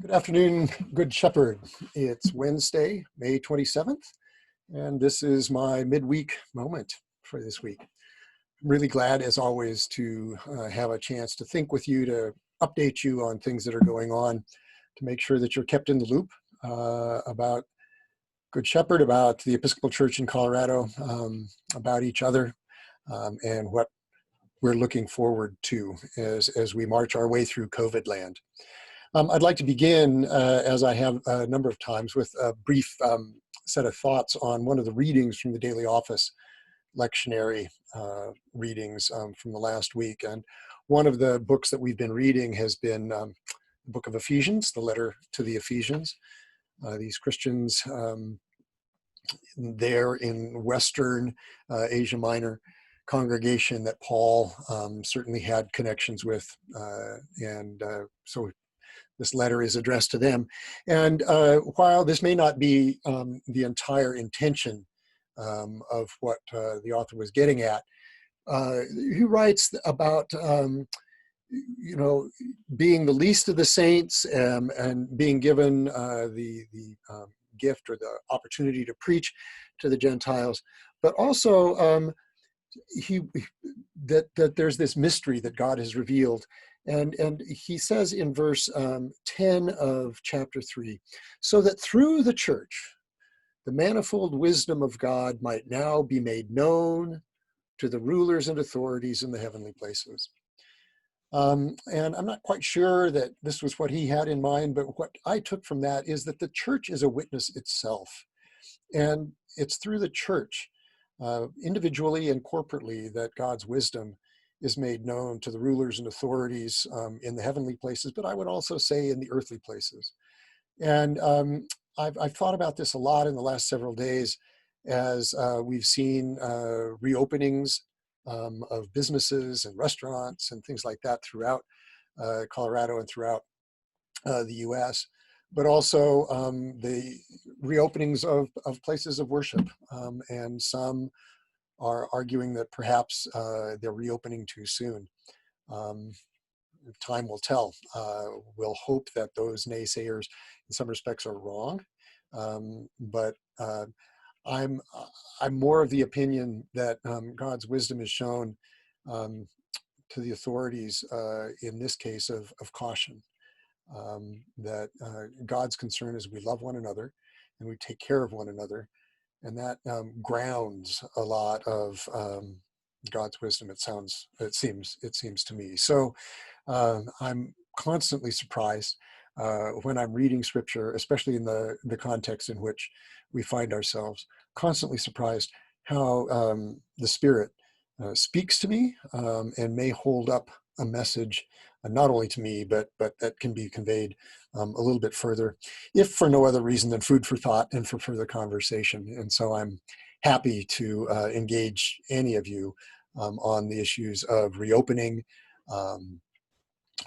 Good afternoon, Good Shepherd. It's Wednesday, May 27th, and this is my midweek moment for this week. I'm really glad, as always, to have a chance to think with you, to update you on things that are going on, to make sure that you're kept in the loop about Good Shepherd, about the Episcopal Church in Colorado, about each other, and what we're looking forward to as we march our way through COVID land. I'd like to begin, as I have a number of times, with a brief set of thoughts on one of the readings from the Daily Office lectionary readings from the last week. And one of the books that we've been reading has been the book of Ephesians, the letter to the Ephesians. These Christians there in Western Asia Minor congregation that Paul certainly had connections with. So this letter is addressed to them. And while this may not be the entire intention of what the author was getting at, he writes about, being the least of the saints and being given the gift or the opportunity to preach to the Gentiles, but also that there's this mystery that God has revealed. And he says in verse 10 of chapter 3, so that through the church, the manifold wisdom of God might now be made known to the rulers and authorities in the heavenly places. And I'm not quite sure that this was what he had in mind, but what I took from that is that the church is a witness itself. And it's through the church, individually and corporately, that God's wisdom is made known to the rulers and authorities in the heavenly places, but I would also say in the earthly places. And I've thought about this a lot in the last several days as we've seen reopenings of businesses and restaurants and things like that throughout Colorado and throughout the US, but also the reopenings of places of worship. And some are arguing that perhaps they're reopening too soon. Time will tell. We'll hope that those naysayers in some respects are wrong. But I'm more of the opinion that God's wisdom is shown to the authorities in this case of caution. That God's concern is we love one another and we take care of one another. And that grounds a lot of God's wisdom. It seems to me. So I'm constantly surprised when I'm reading Scripture, especially in the context in which we find ourselves. Constantly surprised how the Spirit speaks to me and may hold up a message, not only to me, but that can be conveyed a little bit further, if for no other reason than food for thought and for further conversation. And so I'm happy to engage any of you on the issues of reopening,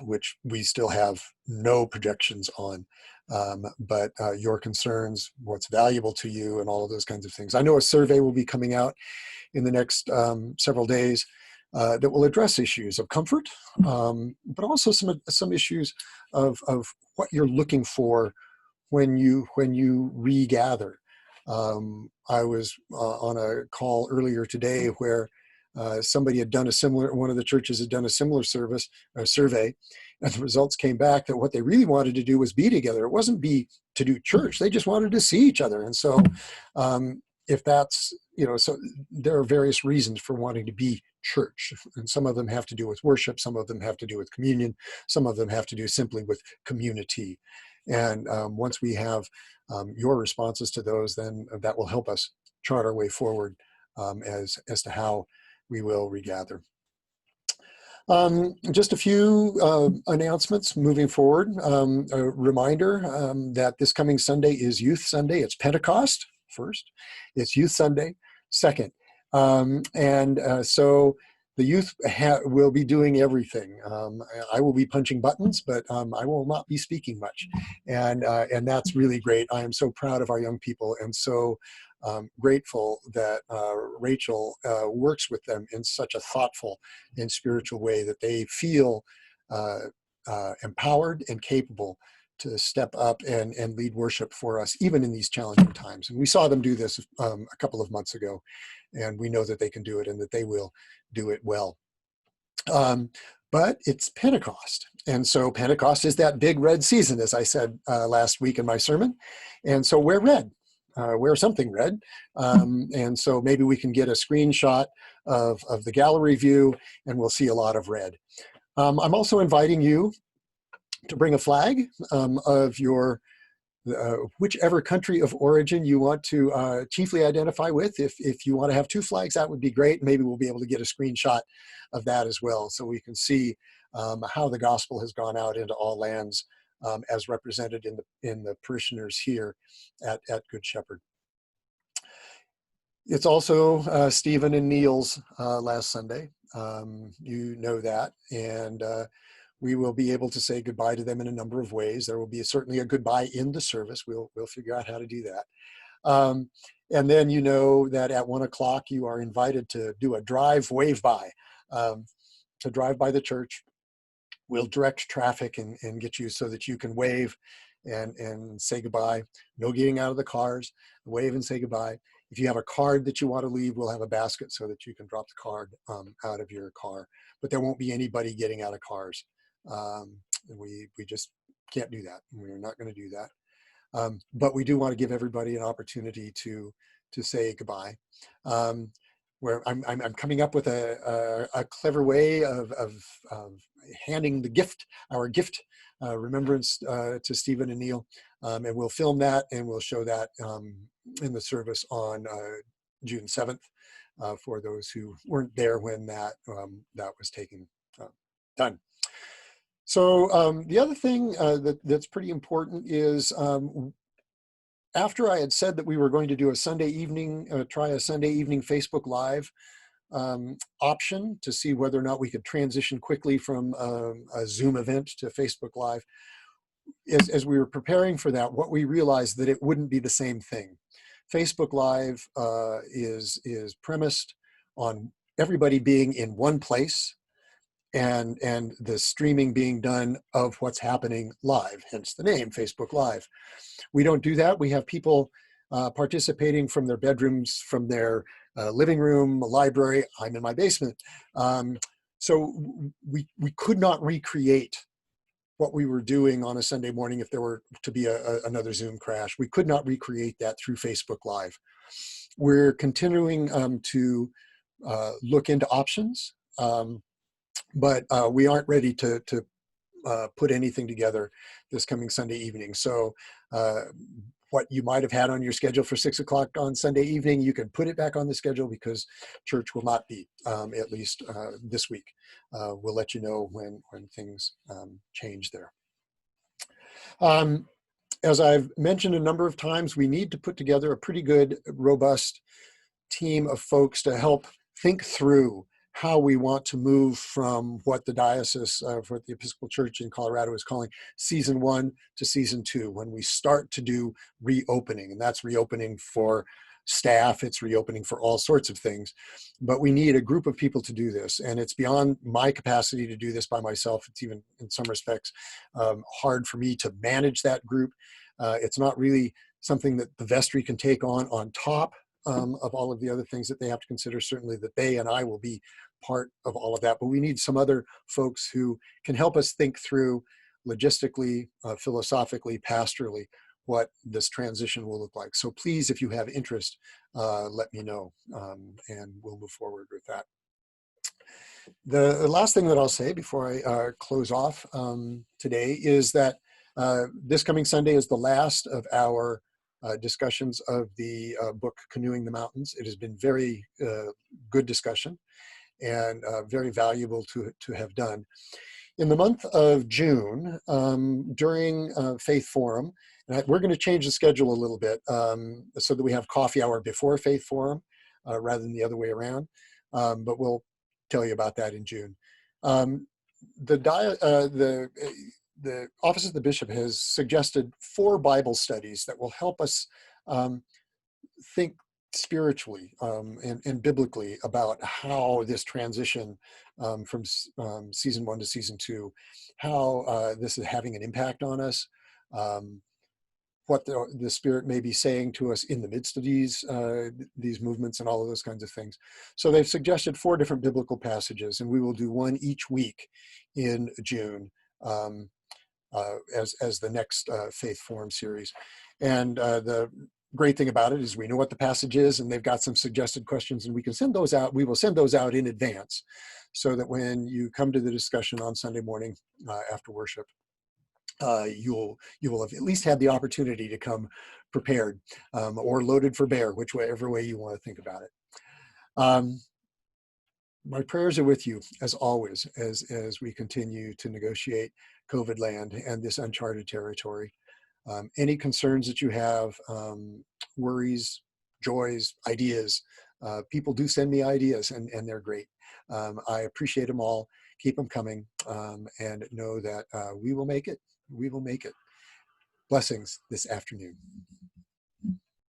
which we still have no projections on, but your concerns, what's valuable to you, and all of those kinds of things. I know a survey will be coming out in the next several days that will address issues of comfort, but also some issues of what you're looking for when you regather. I was on a call earlier today where somebody had done one of the churches had done a similar survey, and the results came back that what they really wanted to do was be together. It wasn't to do church. They just wanted to see each other. And so if that's, so there are various reasons for wanting to be church. And some of them have to do with worship. Some of them have to do with communion. Some of them have to do simply with community. And once we have your responses to those, then that will help us chart our way forward as to how we will regather. Just a few announcements moving forward. A reminder that this coming Sunday is Youth Sunday. It's Pentecost first. It's Youth Sunday second. So the youth will be doing everything. I will be punching buttons, but I will not be speaking much. And that's really great. I am so proud of our young people and so grateful that Rachel works with them in such a thoughtful and spiritual way that they feel empowered and capable to step up and lead worship for us, even in these challenging times. And we saw them do this a couple of months ago, and we know that they can do it and that they will do it well. But it's Pentecost. And so Pentecost is that big red season, as I said last week in my sermon. And so wear red, wear something red. And so maybe we can get a screenshot of the gallery view, and we'll see a lot of red. I'm also inviting you to bring a flag of your whichever country of origin you want to chiefly identify with. If you want to have two flags, that would be great. Maybe we'll be able to get a screenshot of that as well, so we can see how the gospel has gone out into all lands as represented in the parishioners here at Good Shepherd. It's also Stephen and Neil's last Sunday. You know that, and we will be able to say goodbye to them in a number of ways. There will be certainly a goodbye in the service. We'll figure out how to do that. And then you know that at 1 o'clock you are invited to do a drive wave by, to drive by the church. We'll direct traffic and get you so that you can wave and say goodbye. No getting out of the cars, wave and say goodbye. If you have a card that you want to leave, we'll have a basket so that you can drop the card out of your car. But there won't be anybody getting out of cars. We just can't do that. We're not going to do that. But we do want to give everybody an opportunity to say goodbye. Where I'm coming up with a clever way of handing the gift, our gift, remembrance to Stephen and Neil, and we'll film that and we'll show that in the service on June 7th for those who weren't there when that was done. So the other thing that's pretty important is after I had said that we were going to do a Sunday evening, try a Sunday evening Facebook Live option to see whether or not we could transition quickly from a Zoom event to Facebook Live. As we were preparing for that, what we realized that it wouldn't be the same thing. Facebook Live is premised on everybody being in one place, and the streaming being done of what's happening live, hence the name Facebook Live. We don't do that. We have people participating from their bedrooms, from their living room, library. I'm in my basement. So we could not recreate what we were doing on a Sunday morning if there were to be another Zoom crash. We could not recreate that through Facebook Live. We're continuing to look into options. But we aren't ready to put anything together this coming Sunday evening. So what you might have had on your schedule for 6 o'clock on Sunday evening, you can put it back on the schedule because church will not be, at least this week. We'll let you know when things change there. As I've mentioned a number of times, we need to put together a pretty good, robust team of folks to help think through how we want to move from what the diocese, what the Episcopal Church in Colorado is calling season 1 to season 2, when we start to do reopening. And that's reopening for staff, it's reopening for all sorts of things. But we need a group of people to do this. And it's beyond my capacity to do this by myself. It's even, in some respects, hard for me to manage that group. It's not really something that the vestry can take on top of all of the other things that they have to consider. Certainly that they and I will be part of all of that, but we need some other folks who can help us think through logistically, philosophically, pastorally, what this transition will look like. So please, if you have interest, let me know, and we'll move forward with that. The last thing that I'll say before I close off today is that this coming Sunday is the last of our discussions of the book Canoeing the Mountains. It has been very good discussion and very valuable to have done. In the month of June, during Faith Forum, and we're going to change the schedule a little bit so that we have coffee hour before Faith Forum rather than the other way around, but we'll tell you about that in June. The Office of the Bishop has suggested 4 Bible studies that will help us think spiritually and biblically about how this transition from season 1 to season 2, how this is having an impact on us, what the Spirit may be saying to us in the midst of these movements and all of those kinds of things. So they've suggested 4 different biblical passages, and we will do one each week in June as the next Faith Forum series. And the great thing about it is we know what the passage is, and they've got some suggested questions, and we can send those out. We will send those out in advance so that when you come to the discussion on Sunday morning after worship, you will have at least had the opportunity to come prepared or loaded for bear, whichever way you want to think about it. My prayers are with you as always, as we continue to negotiate COVID land and this uncharted territory. Any concerns that you have, worries, joys, ideas, people do send me ideas, and they're great. I appreciate them all. Keep them coming, and know that we will make it. We will make it. Blessings this afternoon.